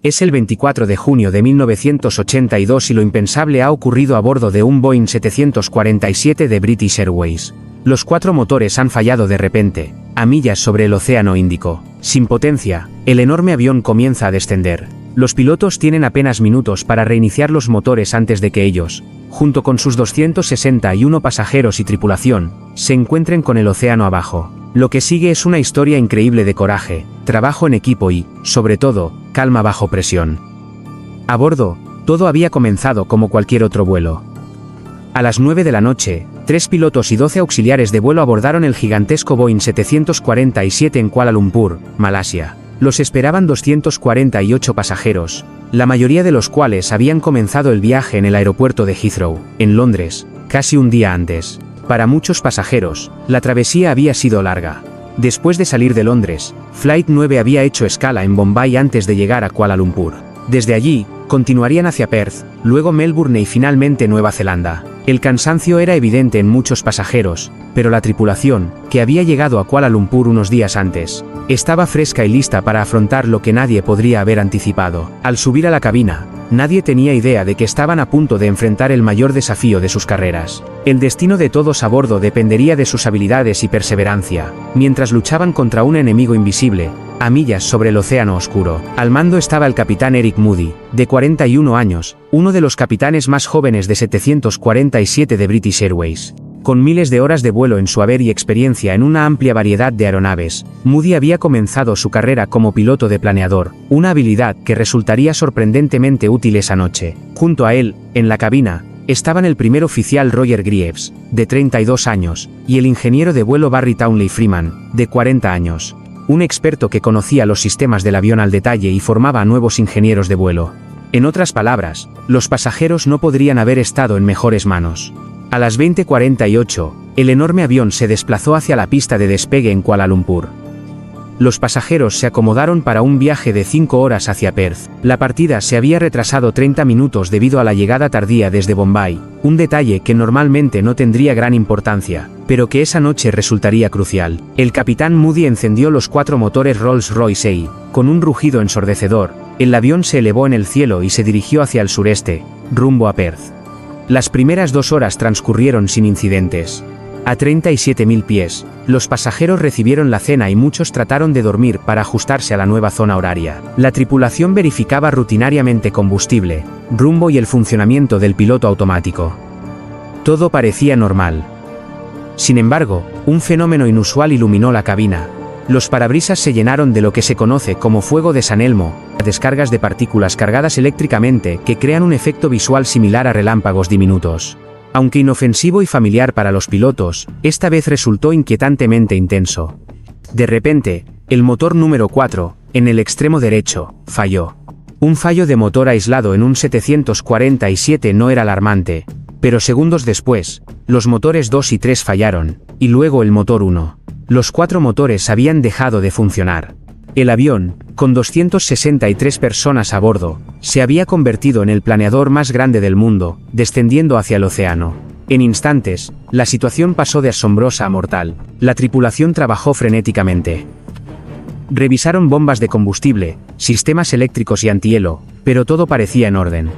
Es el 24 de junio de 1982 y lo impensable ha ocurrido a bordo de un Boeing 747 de British Airways. Los 4 motores han fallado de repente, a millas sobre el Océano Índico. Sin potencia, el enorme avión comienza a descender. Los pilotos tienen apenas minutos para reiniciar los motores antes de que ellos, junto con sus 261 pasajeros y tripulación, se encuentren con el océano abajo. Lo que sigue es una historia increíble de coraje, trabajo en equipo y, sobre todo, calma bajo presión. A bordo, todo había comenzado como cualquier otro vuelo. A las 9 de la noche, 3 pilotos y 12 auxiliares de vuelo abordaron el gigantesco Boeing 747 en Kuala Lumpur, Malasia. Los esperaban 248 pasajeros, la mayoría de los cuales habían comenzado el viaje en el aeropuerto de Heathrow, en Londres, casi un día antes. Para muchos pasajeros, la travesía había sido larga. Después de salir de Londres, Flight 9 había hecho escala en Bombay antes de llegar a Kuala Lumpur. Desde allí, continuarían hacia Perth, luego Melbourne y finalmente Nueva Zelanda. El cansancio era evidente en muchos pasajeros, pero la tripulación, que había llegado a Kuala Lumpur unos días antes, estaba fresca y lista para afrontar lo que nadie podría haber anticipado. Al subir a la cabina, nadie tenía idea de que estaban a punto de enfrentar el mayor desafío de sus carreras. El destino de todos a bordo dependería de sus habilidades y perseverancia, mientras luchaban contra un enemigo invisible, a millas sobre el océano oscuro. Al mando estaba el capitán Eric Moody, de 41 años, uno de los capitanes más jóvenes de 747 de British Airways. Con miles de horas de vuelo en su haber y experiencia en una amplia variedad de aeronaves, Moody había comenzado su carrera como piloto de planeador, una habilidad que resultaría sorprendentemente útil esa noche. Junto a él, en la cabina, estaban el primer oficial Roger Greaves, de 32 años, y el ingeniero de vuelo Barry Townley Freeman, de 40 años. Un experto que conocía los sistemas del avión al detalle y formaba a nuevos ingenieros de vuelo. En otras palabras, los pasajeros no podrían haber estado en mejores manos. A las 20:48, el enorme avión se desplazó hacia la pista de despegue en Kuala Lumpur. Los pasajeros se acomodaron para un viaje de 5 horas hacia Perth. La partida se había retrasado 30 minutos debido a la llegada tardía desde Bombay, un detalle que normalmente no tendría gran importancia, pero que esa noche resultaría crucial. El capitán Moody encendió los 4 motores Rolls-Royce y, con un rugido ensordecedor, el avión se elevó en el cielo y se dirigió hacia el sureste, rumbo a Perth. Las primeras 2 horas transcurrieron sin incidentes. A 37.000 pies, los pasajeros recibieron la cena y muchos trataron de dormir para ajustarse a la nueva zona horaria. La tripulación verificaba rutinariamente combustible, rumbo y el funcionamiento del piloto automático. Todo parecía normal. Sin embargo, un fenómeno inusual iluminó la cabina. Los parabrisas se llenaron de lo que se conoce como fuego de San Elmo, descargas de partículas cargadas eléctricamente que crean un efecto visual similar a relámpagos diminutos. Aunque inofensivo y familiar para los pilotos, esta vez resultó inquietantemente intenso. De repente, el motor número 4, en el extremo derecho, falló. Un fallo de motor aislado en un 747 no era alarmante, pero segundos después, los motores 2 y 3 fallaron, y luego el motor 1. Los 4 motores habían dejado de funcionar. El avión, con 263 personas a bordo, se había convertido en el planeador más grande del mundo, descendiendo hacia el océano. En instantes, la situación pasó de asombrosa a mortal. La tripulación trabajó frenéticamente. Revisaron bombas de combustible, sistemas eléctricos y antihielo, pero todo parecía en orden.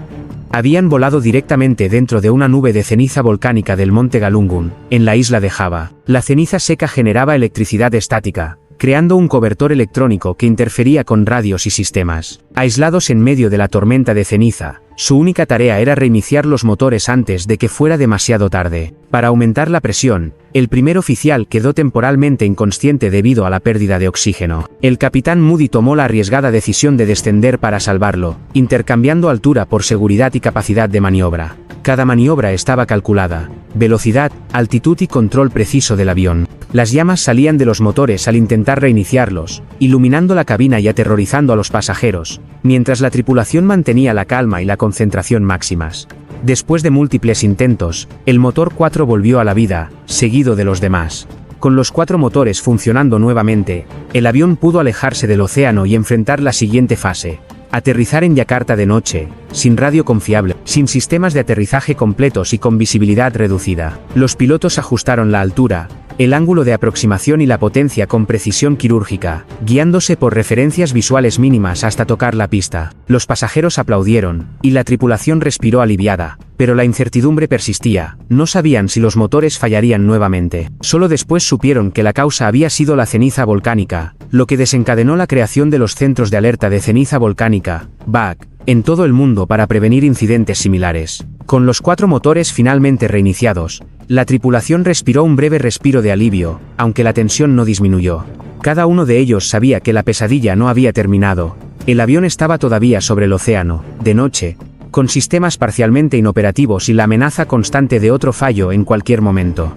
Habían volado directamente dentro de una nube de ceniza volcánica del monte Galunggung, en la isla de Java. La ceniza seca generaba electricidad estática, creando un cobertor electrónico que interfería con radios y sistemas. Aislados en medio de la tormenta de ceniza, su única tarea era reiniciar los motores antes de que fuera demasiado tarde. Para aumentar la presión, el primer oficial quedó temporalmente inconsciente debido a la pérdida de oxígeno. El capitán Moody tomó la arriesgada decisión de descender para salvarlo, intercambiando altura por seguridad y capacidad de maniobra. Cada maniobra estaba calculada: velocidad, altitud y control preciso del avión. Las llamas salían de los motores al intentar reiniciarlos, iluminando la cabina y aterrorizando a los pasajeros, mientras la tripulación mantenía la calma y la concentración máximas. Después de múltiples intentos, el motor 4 volvió a la vida, seguido de los demás. Con los 4 motores funcionando nuevamente, el avión pudo alejarse del océano y enfrentar la siguiente fase: aterrizar en Yakarta de noche, sin radio confiable, sin sistemas de aterrizaje completos y con visibilidad reducida. Los pilotos ajustaron la altura, el ángulo de aproximación y la potencia con precisión quirúrgica, guiándose por referencias visuales mínimas hasta tocar la pista. Los pasajeros aplaudieron, y la tripulación respiró aliviada, pero la incertidumbre persistía. No sabían si los motores fallarían nuevamente. Solo después supieron que la causa había sido la ceniza volcánica, lo que desencadenó la creación de los centros de alerta de ceniza volcánica, VAC, en todo el mundo para prevenir incidentes similares. Con los 4 motores finalmente reiniciados, la tripulación respiró un breve respiro de alivio, aunque la tensión no disminuyó. Cada uno de ellos sabía que la pesadilla no había terminado. El avión estaba todavía sobre el océano, de noche, con sistemas parcialmente inoperativos y la amenaza constante de otro fallo en cualquier momento.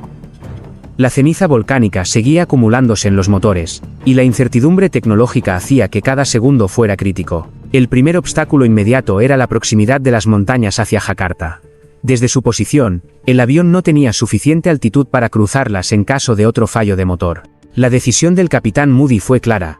La ceniza volcánica seguía acumulándose en los motores, y la incertidumbre tecnológica hacía que cada segundo fuera crítico. El primer obstáculo inmediato era la proximidad de las montañas hacia Jakarta. Desde su posición, el avión no tenía suficiente altitud para cruzarlas en caso de otro fallo de motor. La decisión del capitán Moody fue clara: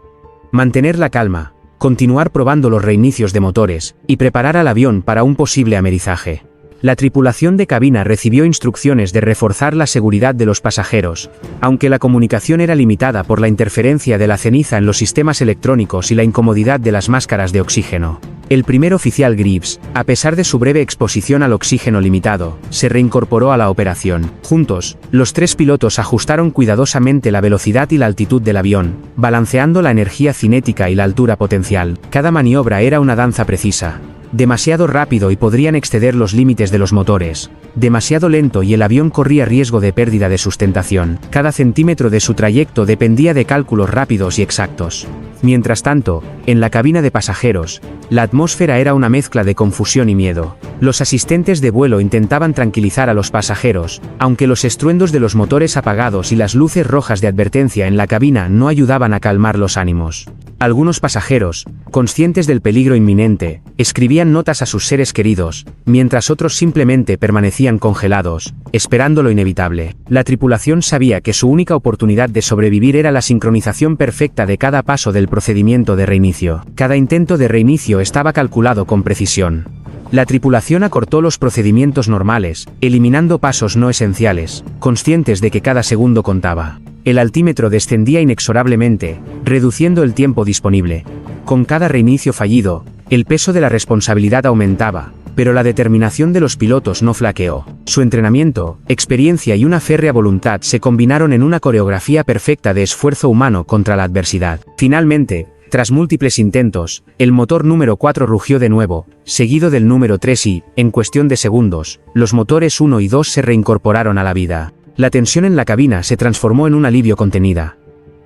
mantener la calma, continuar probando los reinicios de motores, y preparar al avión para un posible amerizaje. La tripulación de cabina recibió instrucciones de reforzar la seguridad de los pasajeros, aunque la comunicación era limitada por la interferencia de la ceniza en los sistemas electrónicos y la incomodidad de las máscaras de oxígeno. El primer oficial Greaves, a pesar de su breve exposición al oxígeno limitado, se reincorporó a la operación. Juntos, los 3 pilotos ajustaron cuidadosamente la velocidad y la altitud del avión, balanceando la energía cinética y la altura potencial. Cada maniobra era una danza precisa. Demasiado rápido y podrían exceder los límites de los motores. Demasiado lento y el avión corría riesgo de pérdida de sustentación. Cada centímetro de su trayecto dependía de cálculos rápidos y exactos. Mientras tanto, en la cabina de pasajeros, la atmósfera era una mezcla de confusión y miedo. Los asistentes de vuelo intentaban tranquilizar a los pasajeros, aunque los estruendos de los motores apagados y las luces rojas de advertencia en la cabina no ayudaban a calmar los ánimos. Algunos pasajeros, conscientes del peligro inminente, escribían notas a sus seres queridos, mientras otros simplemente permanecían congelados, esperando lo inevitable. La tripulación sabía que su única oportunidad de sobrevivir era la sincronización perfecta de cada paso del procedimiento de reinicio. Cada intento de reinicio estaba calculado con precisión. La tripulación acortó los procedimientos normales, eliminando pasos no esenciales, conscientes de que cada segundo contaba. El altímetro descendía inexorablemente, reduciendo el tiempo disponible. Con cada reinicio fallido, el peso de la responsabilidad aumentaba, pero la determinación de los pilotos no flaqueó. Su entrenamiento, experiencia y una férrea voluntad se combinaron en una coreografía perfecta de esfuerzo humano contra la adversidad. Finalmente, tras múltiples intentos, el motor número 4 rugió de nuevo, seguido del número 3 y, en cuestión de segundos, los motores 1 y 2 se reincorporaron a la vida. La tensión en la cabina se transformó en un alivio contenida.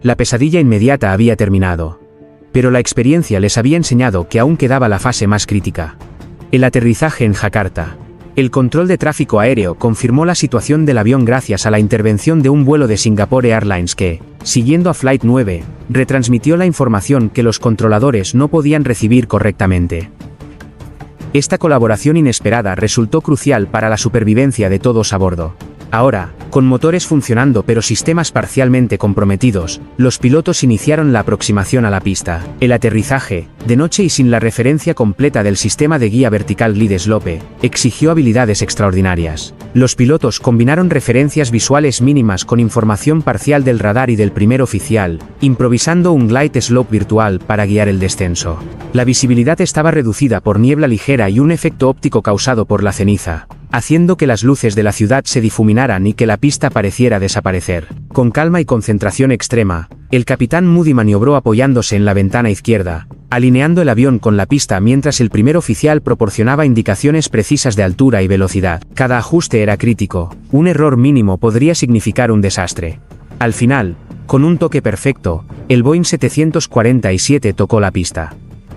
La pesadilla inmediata había terminado. Pero la experiencia les había enseñado que aún quedaba la fase más crítica. El aterrizaje en Jakarta. El control de tráfico aéreo confirmó la situación del avión gracias a la intervención de un vuelo de Singapore Airlines que, siguiendo a Flight 9, retransmitió la información que los controladores no podían recibir correctamente. Esta colaboración inesperada resultó crucial para la supervivencia de todos a bordo. Ahora, con motores funcionando pero sistemas parcialmente comprometidos, los pilotos iniciaron la aproximación a la pista. El aterrizaje, de noche y sin la referencia completa del sistema de guía vertical Glide Slope, exigió habilidades extraordinarias. Los pilotos combinaron referencias visuales mínimas con información parcial del radar y del primer oficial, improvisando un glide slope virtual para guiar el descenso. La visibilidad estaba reducida por niebla ligera y un efecto óptico causado por la ceniza, haciendo que las luces de la ciudad se difuminaran y que la pista pareciera desaparecer. Con calma y concentración extrema, el capitán Moody maniobró apoyándose en la ventana izquierda, alineando el avión con la pista mientras el primer oficial proporcionaba indicaciones precisas de altura y velocidad. Cada ajuste era crítico, un error mínimo podría significar un desastre. Al final, con un toque perfecto, el Boeing 747 tocó la pista.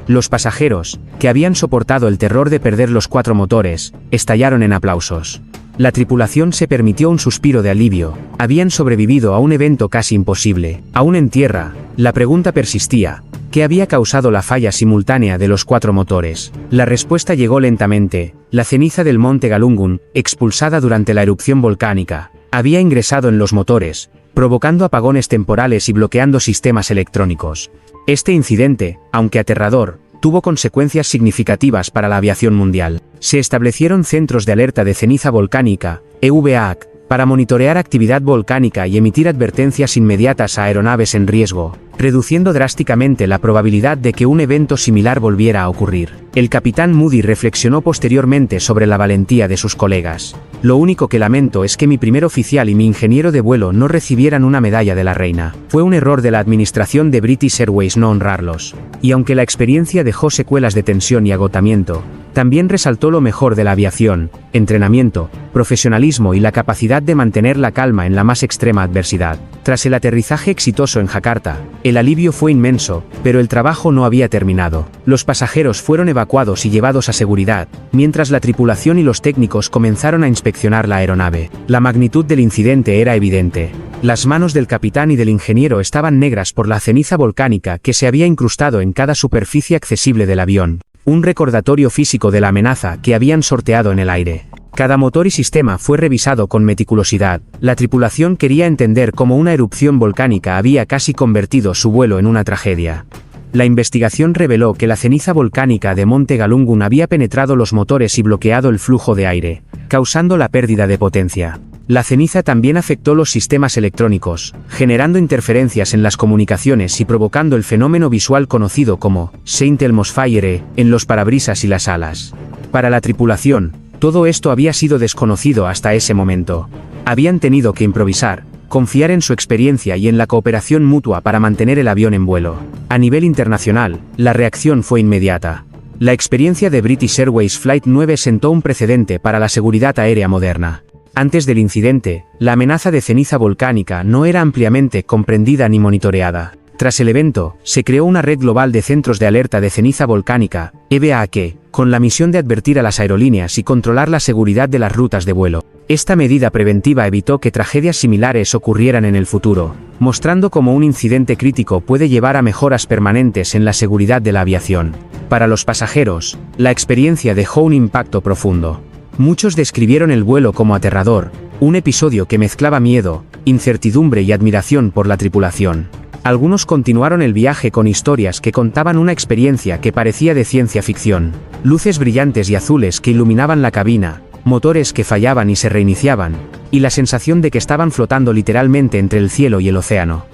Los pasajeros, que habían soportado el terror de perder los 4 motores, estallaron en aplausos. La tripulación se permitió un suspiro de alivio. Habían sobrevivido a un evento casi imposible. Aún en tierra, la pregunta persistía: ¿qué había causado la falla simultánea de los 4 motores? La respuesta llegó lentamente: la ceniza del monte Galungun, expulsada durante la erupción volcánica, había ingresado en los motores, provocando apagones temporales y bloqueando sistemas electrónicos. Este incidente, aunque aterrador, tuvo consecuencias significativas para la aviación mundial. Se establecieron centros de alerta de ceniza volcánica, EVAC, para monitorear actividad volcánica y emitir advertencias inmediatas a aeronaves en riesgo, reduciendo drásticamente la probabilidad de que un evento similar volviera a ocurrir. El capitán Moody reflexionó posteriormente sobre la valentía de sus colegas. Lo único que lamento es que mi primer oficial y mi ingeniero de vuelo no recibieran una medalla de la reina. Fue un error de la administración de British Airways no honrarlos. Y aunque la experiencia dejó secuelas de tensión y agotamiento, también resaltó lo mejor de la aviación: entrenamiento, profesionalismo y la capacidad de mantener la calma en la más extrema adversidad. Tras el aterrizaje exitoso en Jakarta, el alivio fue inmenso, pero el trabajo no había terminado. Los pasajeros fueron evacuados y llevados a seguridad, mientras la tripulación y los técnicos comenzaron a inspeccionar la aeronave. La magnitud del incidente era evidente. Las manos del capitán y del ingeniero estaban negras por la ceniza volcánica que se había incrustado en cada superficie accesible del avión. Un recordatorio físico de la amenaza que habían sorteado en el aire. Cada motor y sistema fue revisado con meticulosidad. La tripulación quería entender cómo una erupción volcánica había casi convertido su vuelo en una tragedia. La investigación reveló que la ceniza volcánica de Monte Galungun había penetrado los motores y bloqueado el flujo de aire, causando la pérdida de potencia. La ceniza también afectó los sistemas electrónicos, generando interferencias en las comunicaciones y provocando el fenómeno visual conocido como Saint Elmo's Fire en los parabrisas y las alas. Para la tripulación, todo esto había sido desconocido hasta ese momento. Habían tenido que improvisar, confiar en su experiencia y en la cooperación mutua para mantener el avión en vuelo. A nivel internacional, la reacción fue inmediata. La experiencia de British Airways Flight 9 sentó un precedente para la seguridad aérea moderna. Antes del incidente, la amenaza de ceniza volcánica no era ampliamente comprendida ni monitoreada. Tras el evento, se creó una red global de centros de alerta de ceniza volcánica, EVAC, con la misión de advertir a las aerolíneas y controlar la seguridad de las rutas de vuelo. Esta medida preventiva evitó que tragedias similares ocurrieran en el futuro, mostrando cómo un incidente crítico puede llevar a mejoras permanentes en la seguridad de la aviación. Para los pasajeros, la experiencia dejó un impacto profundo. Muchos describieron el vuelo como aterrador, un episodio que mezclaba miedo, incertidumbre y admiración por la tripulación. Algunos continuaron el viaje con historias que contaban una experiencia que parecía de ciencia ficción. Luces brillantes y azules que iluminaban la cabina, motores que fallaban y se reiniciaban, y la sensación de que estaban flotando literalmente entre el cielo y el océano.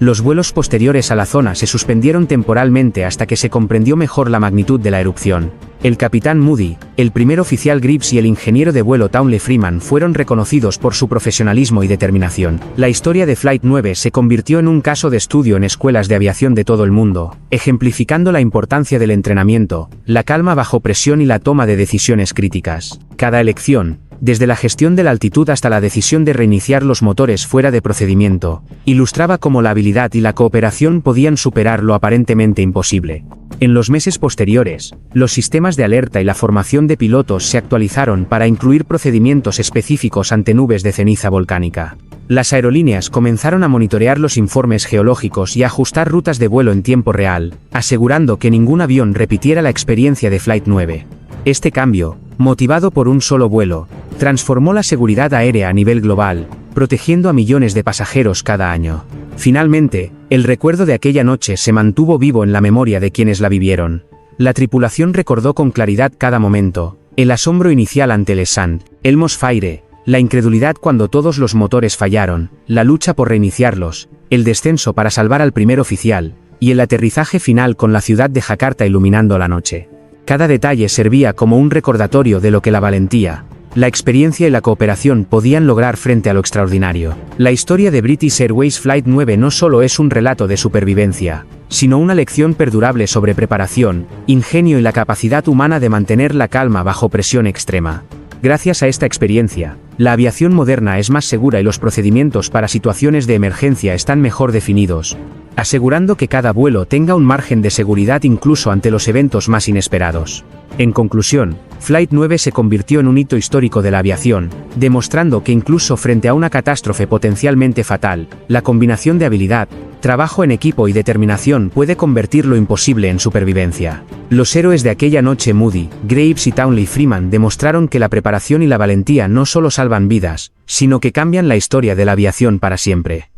Los vuelos posteriores a la zona se suspendieron temporalmente hasta que se comprendió mejor la magnitud de la erupción. El capitán Moody, el primer oficial Gribbs y el ingeniero de vuelo Townley Freeman fueron reconocidos por su profesionalismo y determinación. La historia de Flight 9 se convirtió en un caso de estudio en escuelas de aviación de todo el mundo, ejemplificando la importancia del entrenamiento, la calma bajo presión y la toma de decisiones críticas. Cada elección, desde la gestión de la altitud hasta la decisión de reiniciar los motores fuera de procedimiento, ilustraba cómo la habilidad y la cooperación podían superar lo aparentemente imposible. En los meses posteriores, los sistemas de alerta y la formación de pilotos se actualizaron para incluir procedimientos específicos ante nubes de ceniza volcánica. Las aerolíneas comenzaron a monitorear los informes geológicos y a ajustar rutas de vuelo en tiempo real, asegurando que ningún avión repitiera la experiencia de Flight 9. Este cambio, motivado por un solo vuelo, transformó la seguridad aérea a nivel global, protegiendo a millones de pasajeros cada año. Finalmente, el recuerdo de aquella noche se mantuvo vivo en la memoria de quienes la vivieron. La tripulación recordó con claridad cada momento: el asombro inicial ante el Saint Elmo's Fire, la incredulidad cuando todos los motores fallaron, la lucha por reiniciarlos, el descenso para salvar al primer oficial, y el aterrizaje final con la ciudad de Jakarta iluminando la noche. Cada detalle servía como un recordatorio de lo que la valentía, la experiencia y la cooperación podían lograr frente a lo extraordinario. La historia de British Airways Flight 9 no solo es un relato de supervivencia, sino una lección perdurable sobre preparación, ingenio y la capacidad humana de mantener la calma bajo presión extrema. Gracias a esta experiencia, la aviación moderna es más segura y los procedimientos para situaciones de emergencia están mejor definidos, asegurando que cada vuelo tenga un margen de seguridad incluso ante los eventos más inesperados. En conclusión, Flight 9 se convirtió en un hito histórico de la aviación, demostrando que incluso frente a una catástrofe potencialmente fatal, la combinación de habilidad, trabajo en equipo y determinación puede convertir lo imposible en supervivencia. Los héroes de aquella noche, Moody, Graves y Townley Freeman, demostraron que la preparación y la valentía no solo salvan vidas, sino que cambian la historia de la aviación para siempre.